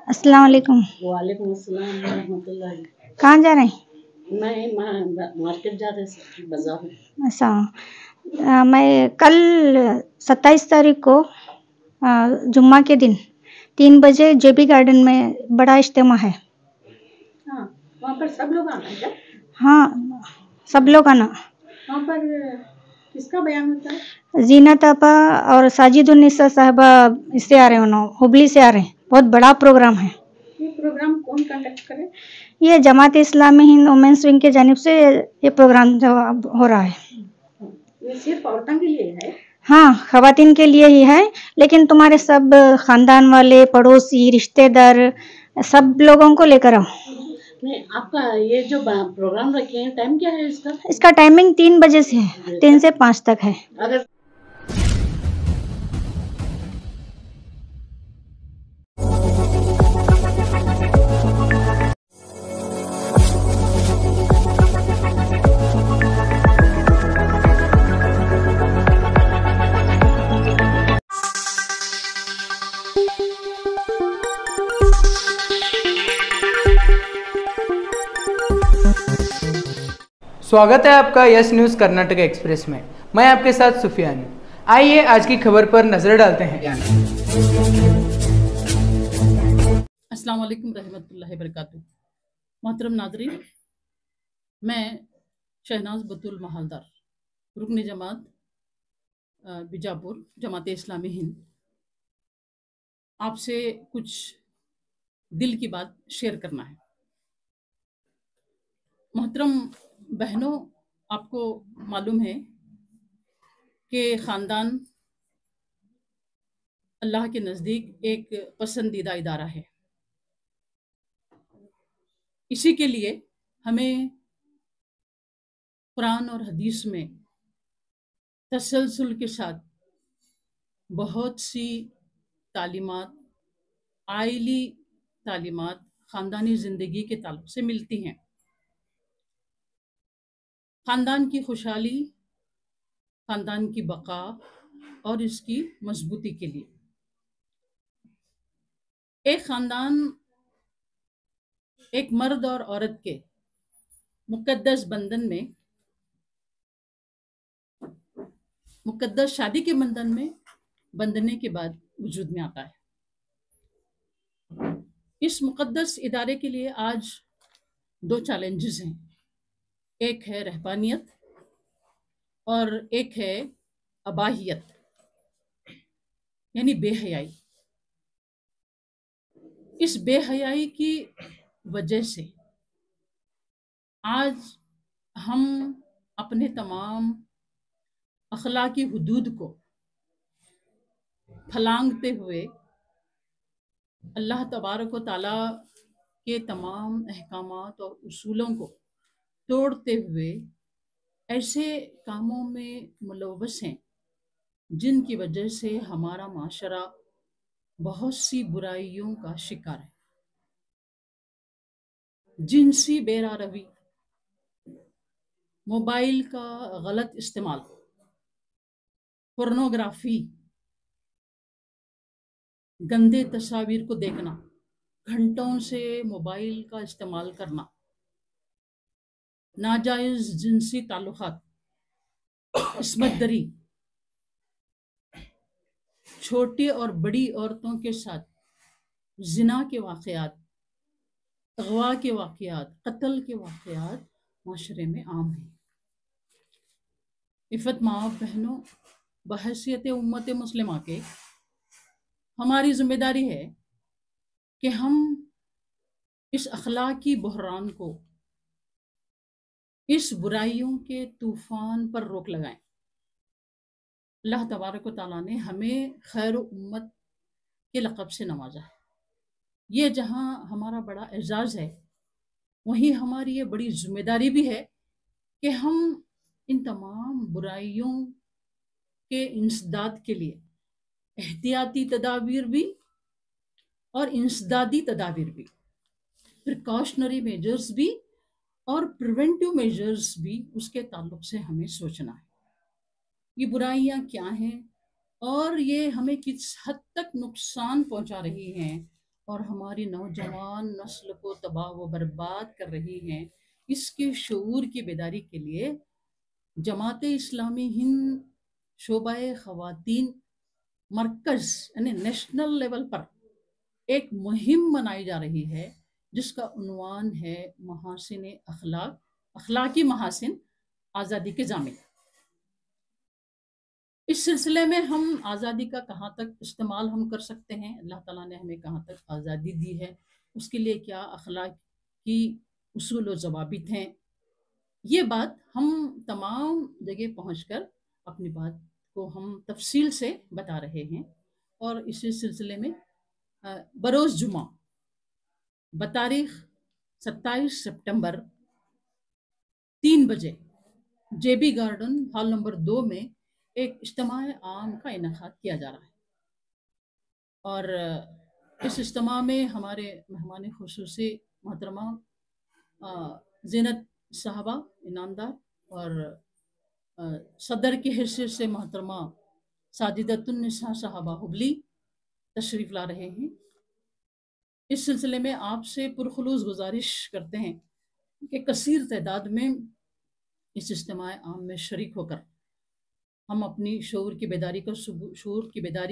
अस्सलाम वालेकुम। वालेकुम अस्सलाम रहमतुल्लाह। कहाँ जा रहे हैं? मैं मार्केट जा रहे थे, बाजार में। ऐसा मैं कल 27 तारीख को जुम्मा के दिन 3 बजे जेबी गार्डन में बड़ा इज्तिमा है। हाँ, वहाँ पर सब लोग आना है क्या? हाँ, सब लोग आना। वहाँ पर किसका बयान होता है? जीनत आपा और साजिदुन्निसा साहबा इससे आ रहे हैं, उन्होंने हुबली से आ रहे हैं। बहुत बड़ा प्रोग्राम है। ये प्रोग्राम कौन कंडक्ट करे? ये जमात इस्लामी हिंद वुमेन्स विंग की जानिब से ये प्रोग्राम जो हो रहा है। ये सिर्फ औरतों के लिए है? हाँ, ख़वातीन के लिए ही है, लेकिन तुम्हारे सब खानदान वाले, पड़ोसी, रिश्तेदार सब लोगों को लेकर आओ। नहीं, आपका ये जो प्रोग्राम रखे हैं, टाइम क्या है इसका? इसका टाइमिंग 3 बजे से है, 3 से 5 तक है। अगर स्वागत है आपका यस न्यूज़ कर्नाटक एक्सप्रेस में। मैं आपके साथ सुफियान हूँ। आइए आज की खबर पर नजर डालते हैं। अस्सलाम वालेकुम रहमतुल्लाहि बरकातुहू। मोहतरम नाज़रीन, मैं शहनाज बतूल महालदार, रुकन जमात बीजापुर, जमात इस्लामी हिंद, आपसे कुछ दिल की बात शेयर करना है। मोहतरम बहनों, आपको मालूम है कि ख़ानदान अल्लाह के नज़दीक एक पसंदीदा इदारा है। इसी के लिए हमें कुरान और हदीस में तसलसल के साथ बहुत सी तालीमात, आइली तालीमात ख़ानदानी ज़िंदगी के ताल्लुक़ से मिलती हैं। ख़ानदान की खुशहाली, ख़ानदान की बका और इसकी मजबूती के लिए एक ख़ानदान एक मर्द और औरत के मुक़द्दस बंधन में, मुक़द्दस शादी के बंधन में बंधने के बाद वजूद में आता है। इस मुक़द्दस इदारे के लिए आज 2 चैलेंजेस हैं। एक है रहबानियत और एक है अबाहियत, यानी बेहयाई। इस बेहयाई की वजह से आज हम अपने तमाम अखलाकी हुदूद को फलांगते हुए अल्लाह तबारक व तआला के तमाम अहकामात और उसूलों को तोड़ते हुए ऐसे कामों में मुलव्वस हैं जिनकी वजह से हमारा माशरा बहुत सी बुराइयों का शिकार है। जिनसी बेरारवी, मोबाइल का गलत इस्तेमाल, पोर्नोग्राफी, गंदे तस्वीर को देखना, घंटों से मोबाइल का इस्तेमाल करना, नाजायज़ जिनसी ताल्लुकात, इस्मत दरी, छोटी और बड़ी औरतों के साथ जिना के वाक़यात, अगवा के वाक़यात, कत्ल के वाक़यात माशरे में आम हैं। इफ़त माँ बहनों, बहैसियत उम्मत मुस्लिमा के हमारी ज़िम्मेदारी है कि हम इस अखलाकी बहरान को, इस बुराइयों के तूफ़ान पर रोक लगाएं। अल्लाह तबारक व तआला ने हमें खैर उम्मत के लक़ब से नवाजा है। ये जहाँ हमारा बड़ा एजाज़ है, वहीं हमारी ये बड़ी ज़िम्मेदारी भी है कि हम इन तमाम बुराइयों के इंसदाद के लिए एहतियाती तदाबीर भी और इंसदादी तदाबीर भी, प्रिकॉशनरी मेजर्स भी और प्रिवेंटिव मेजर्स भी, उसके ताल्लुक से हमें सोचना है। ये बुराइयां क्या हैं और ये हमें किस हद तक नुकसान पहुंचा रही हैं और हमारी नौजवान नस्ल को तबाह व बर्बाद कर रही हैं, इसके शऊर की बेदारी के लिए जमात इस्लामी हिंद शोबाए ख़वातीन मरकज़ यानी नेशनल लेवल पर एक मुहिम बनाई जा रही है, जिसका उन्वान है महासिन अखलाक, अखलाकी महासिन आज़ादी के जामिन। इस सिलसिले में हम आज़ादी का कहाँ तक इस्तेमाल हम कर सकते हैं, अल्लाह ताला ने हमें कहाँ तक आज़ादी दी है, उसके लिए क्या अखलाकी उसूल व ज़वाबित हैं, ये बात हम तमाम जगह पहुंचकर अपनी बात को हम तफसील से बता रहे हैं। और इसी सिलसिले में बरोज़ जुमा बतारीख 27 सितंबर 3 बजे JB गार्डन हॉल नंबर 2 में एक इज्तिमाए आम का इनेकाद किया जा रहा है। और इस इज्तिमा में हमारे मेहमान खुसूसी मोहतरमा ज़ीनत साहबा इनामदार और सदर की हैसियत से मोहतरमा साजिदतुन्निसा साहबा हुबली तशरीफ़ ला रहे हैं। इस सिलसिले में आपसे पुरखुलूस गुजारिश करते हैं कि कसीर तादाद में इस इज्तिमा आम में शरीक होकर हम अपनी शऊर की बेदारी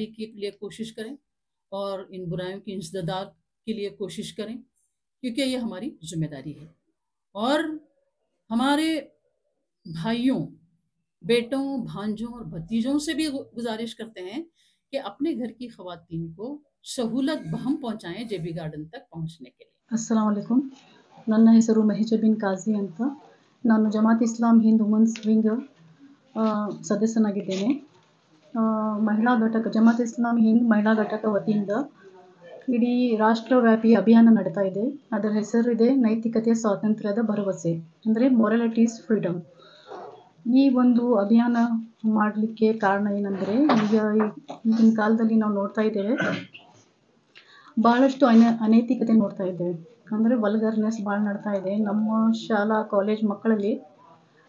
के लिए कोशिश करें और इन बुराइयों की इंसदाद के लिए कोशिश करें, क्योंकि ये हमारी जिम्मेदारी है। और हमारे भाइयों, बेटों, भांजों और भतीजों से भी गुजारिश करते हैं कि अपने घर की ख़वातीन को सहूलत बहम पहुँचाएँ JB गार्डन तक पहुँचने के लिए। अस्सलामु अलैकुम, ನನ್ನ ಹೆಸರು ಮೆಹಿಜಬಿನ್ ಕಾಜಿ ಅಂತ. ನಾನು ಜಮಾತ್ ಇಸ್ಲಾಂ ಹಿಂದ್ ವುಮೆನ್ಸ್ ವಿಂಗ್ ಸದಸ್ಯನಾಗಿದ್ದೇನೆ. ಮಹಿಳಾ ಘಟಕ ಜಮಾತ್ ಇಸ್ಲಾಂ ಹಿಂದ್ ಮಹಿಳಾ ಘಟಕ ವತಿಯಿಂದ ಇಡೀ ರಾಷ್ಟ್ರವ್ಯಾಪಿ ಅಭಿಯಾನ ನಡೀತಾ ಇದೆ. ಅದರ ಹೆಸರಿದೆ ನೈತಿಕತೆಯ ಸ್ವಾತಂತ್ರ್ಯದ ಭರವಸೆ, ಅಂದರೆ ಮೊರಾಲಿಟೀಸ್ ಫ್ರೀಡಮ್. ಈ ಒಂದು ಅಭಿಯಾನ ಮಾಡಲಿಕ್ಕೆ ಕಾರಣ ಏನಂದರೆ, ಈಗಿನ ಕಾಲದಲ್ಲಿ ನಾವು ನೋಡ್ತಾ ಇದ್ದೇವೆ, ಭಾಳಷ್ಟು ಅನೈತಿಕತೆ ನೋಡ್ತಾ ಇದ್ದೇವೆ. ಅಂದರೆ ವಲ್ಗರ್ನೆಸ್ ಭಾಳ ನಡ್ತಾ ಇದೆ. ನಮ್ಮ ಶಾಲಾ ಕಾಲೇಜ್ ಮಕ್ಕಳಲ್ಲಿ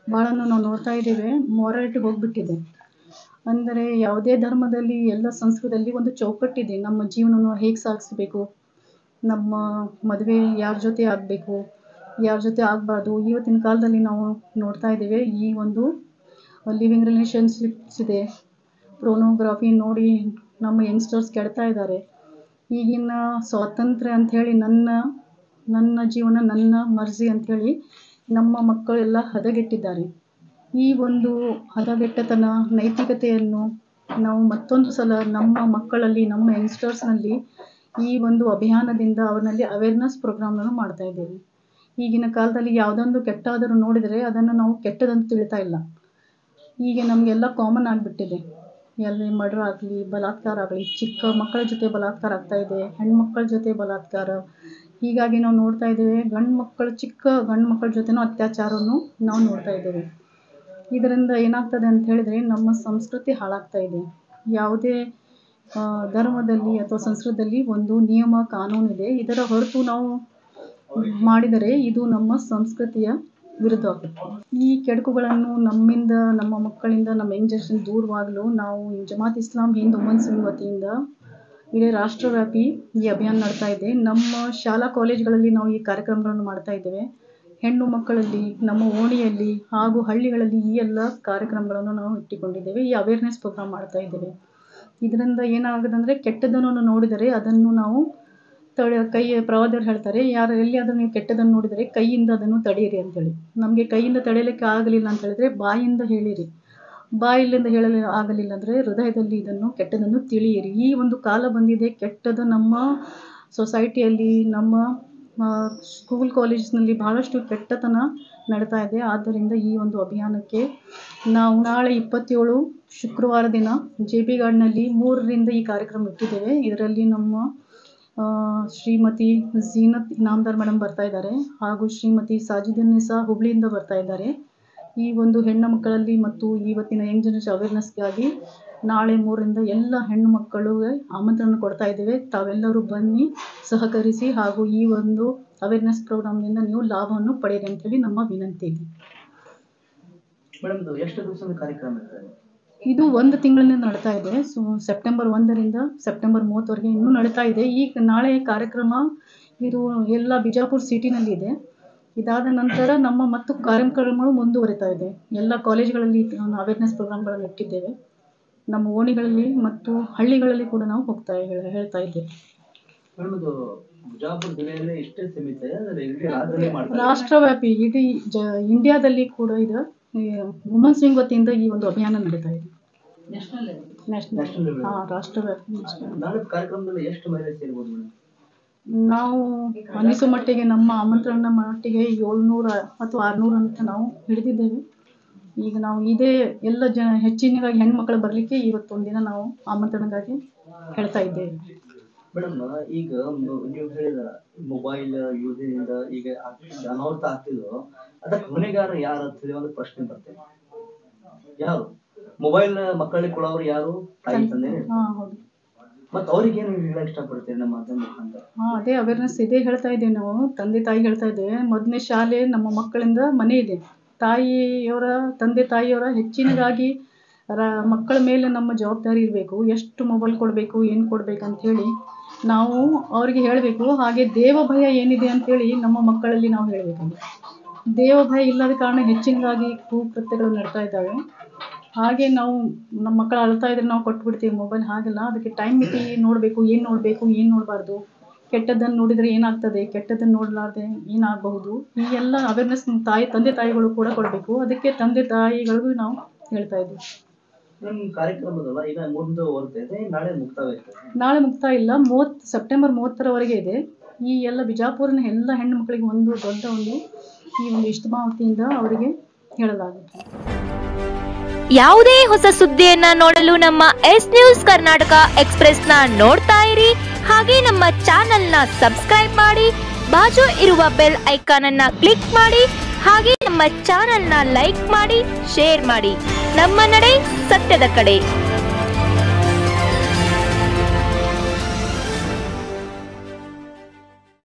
ಭಾಳನ್ನು ನಾವು ನೋಡ್ತಾ ಇದ್ದೇವೆ, ಮೊರಾಲಿಟಿ ಹೋಗಿಬಿಟ್ಟಿದೆ. ಅಂದರೆ ಯಾವುದೇ ಧರ್ಮದಲ್ಲಿ, ಎಲ್ಲ ಸಂಸ್ಕೃತಿಯಲ್ಲಿ ಒಂದು ಚೌಕಟ್ಟಿದೆ. ನಮ್ಮ ಜೀವನವನ್ನು ಹೇಗೆ ಸಾಗಿಸಬೇಕು, ನಮ್ಮ ಮದುವೆ ಯಾರ ಜೊತೆ ಆಗಬೇಕು, ಯಾರ ಜೊತೆ ಆಗಬಾರ್ದು. ಇವತ್ತಿನ ಕಾಲದಲ್ಲಿ ನಾವು ನೋಡ್ತಾ ಇದ್ದೇವೆ, ಈ ಒಂದು ಲಿವಿಂಗ್ ರಿಲೇಷನ್ಶಿಪ್ಸ್ ಇದೆ, ಪ್ರೊನೋಗ್ರಾಫಿ ನೋಡಿ ನಮ್ಮ ಯಂಗ್ಸ್ಟರ್ಸ್ ಕೆಡ್ತಾ ಇದ್ದಾರೆ. ಈಗಿನ ಸ್ವಾತಂತ್ರ್ಯ ಅಂಥೇಳಿ ನನ್ನ ಜೀವನ ನನ್ನ ಮರ್ಜಿ ಅಂಥೇಳಿ ನಮ್ಮ ಮಕ್ಕಳೆಲ್ಲ ಹದಗೆಟ್ಟಿದ್ದಾರೆ. ಈ ಒಂದು ಹದಗೆಟ್ಟತನ, ನೈತಿಕತೆಯನ್ನು ನಾವು ಮತ್ತೊಂದು ಸಲ ನಮ್ಮ ಮಕ್ಕಳಲ್ಲಿ, ನಮ್ಮ ಯಂಗ್ಸ್ಟರ್ಸ್ನಲ್ಲಿ ಈ ಒಂದು ಅಭಿಯಾನದಿಂದ ಅವರಲ್ಲಿ ಅವೇರ್ನೆಸ್ ಪ್ರೋಗ್ರಾಮನ್ನು ಮಾಡ್ತಾ ಇದ್ದೇವೆ. ಈಗಿನ ಕಾಲದಲ್ಲಿ ಯಾವುದೊಂದು ಕೆಟ್ಟಾದರೂ ನೋಡಿದರೆ ಅದನ್ನು ನಾವು ಕೆಟ್ಟದಂತ ತಿಳಿತಾ ಇಲ್ಲ. ಈಗ ನಮಗೆಲ್ಲ ಕಾಮನ್ ಆಗಿಬಿಟ್ಟಿದೆ. ಎಲ್ಲಿ ಮರ್ಡರ್ ಆಗಲಿ, ಬಲಾತ್ಕಾರ ಆಗಲಿ, ಚಿಕ್ಕ ಮಕ್ಕಳ ಜೊತೆ ಬಲಾತ್ಕಾರ ಆಗ್ತಾಯಿದೆ, ಹೆಣ್ಮಕ್ಕಳ ಜೊತೆ ಬಲಾತ್ಕಾರ. ಹೀಗಾಗಿ ನಾವು ನೋಡ್ತಾ ಇದ್ದೇವೆ, ಚಿಕ್ಕ ಗಂಡು ಮಕ್ಕಳ ಜೊತೆನೂ ಅತ್ಯಾಚಾರವನ್ನು ನಾವು ನೋಡ್ತಾ ಇದ್ದೇವೆ. ಇದರಿಂದ ಏನಾಗ್ತದೆ ಅಂತ ಹೇಳಿದರೆ, ನಮ್ಮ ಸಂಸ್ಕೃತಿ ಹಾಳಾಗ್ತಾ ಇದೆ. ಯಾವುದೇ ಧರ್ಮದಲ್ಲಿ ಅಥವಾ ಸಂಸ್ಕೃತದಲ್ಲಿ ಒಂದು ನಿಯಮ ಕಾನೂನಿದೆ, ಇದರ ಹೊರತು ನಾವು ಮಾಡಿದರೆ ಇದು ನಮ್ಮ ಸಂಸ್ಕೃತಿಯ ವಿರುದ್ಧ ಆಗುತ್ತೆ. ಈ ಕೆಡುಕುಗಳನ್ನು ನಮ್ಮಿಂದ, ನಮ್ಮ ಮಕ್ಕಳಿಂದ, ನಮ್ಮ ಯಂಗ್ ಜನರೇಷನ್ ದೂರವಾಗಲು ನಾವು ಜಮಾತ್ ಇಸ್ಲಾಂ ಹಿಂದ್ ವುಮೆನ್ಸ್ ವಿಂಗ್ ವತಿಯಿಂದ ಇಡೀ ರಾಷ್ಟ್ರವ್ಯಾಪಿ ಈ ಅಭಿಯಾನ ನಡ್ತಾ ಇದೆ. ನಮ್ಮ ಶಾಲಾ ಕಾಲೇಜುಗಳಲ್ಲಿ ನಾವು ಈ ಕಾರ್ಯಕ್ರಮಗಳನ್ನು ಮಾಡ್ತಾ ಇದ್ದೇವೆ. ಹೆಣ್ಣು ಮಕ್ಕಳಲ್ಲಿ, ನಮ್ಮ ಓಣಿಯಲ್ಲಿ ಹಾಗೂ ಹಳ್ಳಿಗಳಲ್ಲಿ ಈ ಎಲ್ಲ ಕಾರ್ಯಕ್ರಮಗಳನ್ನು ನಾವು ಇಟ್ಟುಕೊಂಡಿದ್ದೇವೆ. ಈ ಅವೇರ್ನೆಸ್ ಪ್ರೋಗ್ರಾಮ್ ಮಾಡ್ತಾ ಇದ್ದೇವೆ. ಇದರಿಂದ ಏನಾಗೋದಂದರೆ, ಕೆಟ್ಟದನ್ನು ನೋಡಿದರೆ ಅದನ್ನು ನಾವು ಪ್ರವಾದಿಯವರು ಹೇಳ್ತಾರೆ, ಎಲ್ಲಿಯಾದರೂ ನೀವು ಕೆಟ್ಟದನ್ನು ನೋಡಿದರೆ ಕೈಯಿಂದ ಅದನ್ನು ತಡೆಯಿರಿ ಅಂತೇಳಿ. ನಮಗೆ ಕೈಯಿಂದ ತಡೆಯಲಿಕ್ಕೆ ಆಗಲಿಲ್ಲ ಅಂತ ಹೇಳಿದರೆ ಬಾಯಿಂದ ಹೇಳಿರಿ. ಬಾಯಿಲಿಂದ ಹೇಳಲು ಆಗಲಿಲ್ಲ ಅಂದರೆ ಹೃದಯದಲ್ಲಿ ಇದನ್ನು ಕೆಟ್ಟದನ್ನು ತಿಳಿಯಿರಿ. ಈ ಒಂದು ಕಾಲ ಬಂದಿದೆ, ಕೆಟ್ಟದ್ದು ನಮ್ಮ ಸೊಸೈಟಿಯಲ್ಲಿ, ನಮ್ಮ ಸ್ಕೂಲ್ ಕಾಲೇಜ್ನಲ್ಲಿ ಭಾಳಷ್ಟು ಕೆಟ್ಟತನ ನಡೀತಾ ಇದೆ. ಆದ್ದರಿಂದ ಈ ಒಂದು ಅಭಿಯಾನಕ್ಕೆ ನಾವು ನಾಳೆ 27 ಶುಕ್ರವಾರ ದಿನ JB ಗಾರ್ಡನ್ನಲ್ಲಿ 3ರಿಂದ ಈ ಕಾರ್ಯಕ್ರಮ ಇಟ್ಟಿದ್ದೇವೆ. ಇದರಲ್ಲಿ ನಮ್ಮ ಶ್ರೀಮತಿ ಝೀನತ್ ಇನಾಮದಾರ್ ಮೇಡಮ್ ಬರ್ತಾ ಇದ್ದಾರೆ, ಹಾಗೂ ಶ್ರೀಮತಿ ಸಾಜಿದುನ್ನಿಸಾ ಹುಬ್ಳಿಯಿಂದ ಬರ್ತಾ ಇದ್ದಾರೆ. ಈ ಒಂದು ಹೆಣ್ಣು ಮಕ್ಕಳಲ್ಲಿ ಮತ್ತು ಇವತ್ತಿನ ಯಂಗ್ ಜನರೇಷನ್ ಅವೇರ್ನೆಸ್ಗಾಗಿ ನಾಳೆ 3ರಿಂದ ಎಲ್ಲ ಹೆಣ್ಣು ಮಕ್ಕಳಿಗೆ ಆಮಂತ್ರಣ ಕೊಡ್ತಾ ಇದ್ದೇವೆ. ತಾವೆಲ್ಲರೂ ಬನ್ನಿ, ಸಹಕರಿಸಿ, ಹಾಗೂ ಈ ಒಂದು ಅವೇರ್ನೆಸ್ ಪ್ರೋಗ್ರಾಮ್ನಿಂದ ನೀವು ಲಾಭವನ್ನು ಪಡೆಯಿರಿ ಅಂತೇಳಿ ನಮ್ಮ ವಿನಂತಿ ಇದೆ. ಮೇಡಮ್, ಎಷ್ಟು ದಿವಸದ ಕಾರ್ಯಕ್ರಮ ಇರ್ತದೆ? ಇದು 1 ತಿಂಗಳಿಂದ ನಡೀತಾ ಇದೆ. ಸೆಪ್ಟೆಂಬರ್ 1ರಿಂದ ಸೆಪ್ಟೆಂಬರ್ 30ವರೆಗೆ ಇನ್ನೂ ನಡೀತಾ ಇದೆ. ಈಗ ನಾಳೆ ಕಾರ್ಯಕ್ರಮ ಇದು ಎಲ್ಲ ಬಿಜಾಪುರ ಸಿಟಿನಲ್ಲಿ ಇದೆ. ಇದಾದ ನಂತರ ನಮ್ಮ ಮತ್ತು ಕಾರ್ಯಕ್ರಮಗಳು ಮುಂದುವರಿತಾ ಇದೆ. ಎಲ್ಲ ಕಾಲೇಜುಗಳಲ್ಲಿ ಅವೇರ್ನೆಸ್ ಪ್ರೋಗ್ರಾಮ್ಗಳನ್ನು ಇಟ್ಟಿದ್ದೇವೆ. ನಮ್ಮ ಓಣಿಗಳಲ್ಲಿ ಮತ್ತು ಹಳ್ಳಿಗಳಲ್ಲಿ ಕೂಡ ನಾವು ಹೇಳ್ತಾ ಇದ್ದೇವೆ. ರಾಷ್ಟ್ರವ್ಯಾಪಿ ಇಡೀ ಇಂಡಿಯಾದಲ್ಲಿ ಕೂಡ ಇದು ವುಮೆನ್ಸ್ ವಿಂಗ್ ವತಿಯಿಂದ ಈ ಒಂದು ಅಭಿಯಾನ ನಡೀತಾ ಇದೆ. ನ್ಯಾಷನಲ್ ರಾಷ್ಟ್ರವ್ಯಾಪಿ. ನಾವು ಅನಿಸೋ ಮಟ್ಟಿಗೆ ನಮ್ಮ ಆಮಂತ್ರಣ ಮಟ್ಟಿಗೆ 700 ಅಥವಾ 600 ಅಂತ ನಾವು ಹಿಡಿದಿದ್ದೇವೆ. ಈಗ ನಾವು ಇದೇ ಎಲ್ಲ ಹೆಚ್ಚಿನದಾಗಿ ಹೆಣ್ಮಕ್ಳು ಬರಲಿಕ್ಕೆ ಇವತ್ತೊಂದಿನ ನಾವು ಆಮಂತ್ರಣಕ್ಕಾಗಿ ಹೇಳ್ತಾ ಇದ್ದೇವೆ. ಮೇಡಮ್, ಈಗ ನೀವು ಹೇಳಿದ ಮೊಬೈಲ್ ಯೂಸಿಂದ ಈಗ ಅನಾಹುತ ಆಗ್ತಿದ್ರು, ಅದಕ್ಕೆ ಹೊಣೆಗಾರ ಯಾರು ಅಂತ ಹೇಳಿ ಒಂದು ಪ್ರಶ್ನೆ ಬರ್ತದೆ. ಯಾರು ಮೊಬೈಲ್ ಮಕ್ಕಳಿಗೆ ಕೊಡೋರು ಯಾರು? ತಾಯಿ ತಂದೆ. ಮತ್ತೆ ಅವ್ರಿಗೆ ಏನು ಹೇಳಕ್ ಇಷ್ಟಪಡ್ತೀರಿ ನಮ್ಮ ಮಾಧ್ಯಮ ಮುಖಾಂತರ? ಅದೇ ಅವೇರ್ನೆಸ್ ಇದೇ ಹೇಳ್ತಾ ಇದ್ದೇವೆ ನಾವು. ತಂದೆ ತಾಯಿ ಹೇಳ್ತಾ ಇದ್ದೇವೆ, ಮೊದಲನೇ ಶಾಲೆ ನಮ್ಮ ಮಕ್ಕಳಿಂದ ಮನೆ ಇದೆ. ತಂದೆ ತಾಯಿಯವರ ಹೆಚ್ಚಿನದಾಗಿ ಮಕ್ಕಳ ಮೇಲೆ ನಮ್ಮ ಜವಾಬ್ದಾರಿ ಇರಬೇಕು. ಎಷ್ಟು ಮೊಬೈಲ್ ಕೊಡಬೇಕು, ಏನು ಕೊಡ್ಬೇಕು ಅಂಥೇಳಿ ನಾವು ಅವರಿಗೆ ಹೇಳಬೇಕು. ಹಾಗೆ ದೇವ ಭಯ ಏನಿದೆ ಅಂಥೇಳಿ ನಮ್ಮ ಮಕ್ಕಳಲ್ಲಿ ನಾವು ಹೇಳಬೇಕು. ದೇವ ಭಯ ಇಲ್ಲದ ಕಾರಣ ಹೆಚ್ಚಿನದಾಗಿ ಕುಕೃತ್ಯಗಳು ನಡ್ತಾ ಇದ್ದಾವೆ. ಹಾಗೆ ನಾವು ನಮ್ಮ ಮಕ್ಕಳು ಅಳ್ತಾ ಇದ್ರೆ ನಾವು ಕೊಟ್ಬಿಡ್ತೀವಿ ಮೊಬೈಲ್. ಹಾಗೆಲ್ಲ ಅದಕ್ಕೆ ಟೈಮ್ ಮಿತಿ ನೋಡಬೇಕು, ಏನು ನೋಡಬಾರ್ದು, ಕೆಟ್ಟದ್ದನ್ನು ನೋಡಿದರೆ ಏನಾಗ್ತದೆ, ಕೆಟ್ಟದ್ದನ್ನು ನೋಡಲಾರ್ದೆ ಏನಾಗಬಹುದು, ಈ ಎಲ್ಲ ಅವೇರ್ನೆಸ್ ತಂದೆ ತಾಯಿಗಳು ಕೂಡ ಕೊಡಬೇಕು. ಅದಕ್ಕೆ ತಂದೆ ತಾಯಿಗಳಿಗೂ ನಾವು ಹೇಳ್ತಾ ಇದ್ದೀವಿ. ಕಾರ್ಯಕ್ರಮದಲ್ಲ ಈಗ ಮುಂದುವರೆದಿದೆ, ನಾಳೆ ಮುಕ್ತಾಯ ಇಲ್ಲ, ಸೆಪ್ಟೆಂಬರ್ 30ರವರೆಗೆ ಇದೆ. ಈ ಎಲ್ಲ ಬಿಜಾಪುರಿನ ಎಲ್ಲ ಹೆಣ್ಣು ಮಕ್ಕಳಿಗೆ ಒಂದು ದೊಡ್ಡ ಈ ಒಂದು ಇಜ್ತಿಮಾ ವತಿಯಿಂದ ಅವರಿಗೆ ಹೇಳಲಾಗುತ್ತೆ. ಯಾವುದೇ ಹೊಸ ಸುದ್ದಿಯನ್ನ ನೋಡಲು ನಮ್ಮ ಎಸ್ ನ್ಯೂಸ್ ಕರ್ನಾಟಕ ಎಕ್ಸ್ಪ್ರೆಸ್ನ ನೋಡ್ತಾ ಇರಿ. ಹಾಗೆ ನಮ್ಮ ಚಾನೆಲ್ನ ಸಬ್ಸ್ಕ್ರೈಬ್ ಮಾಡಿ, ಬಾಜು ಇರುವ ಬೆಲ್ ಐಕಾನ್ ಅನ್ನ ಕ್ಲಿಕ್ ಮಾಡಿ. ಹಾಗೆ ನಮ್ಮ ಚಾನೆಲ್ನ ಲೈಕ್ ಮಾಡಿ, ಶೇರ್ ಮಾಡಿ. ನಮ್ಮ ನಡೆ ಸತ್ಯದ ಕಡೆ.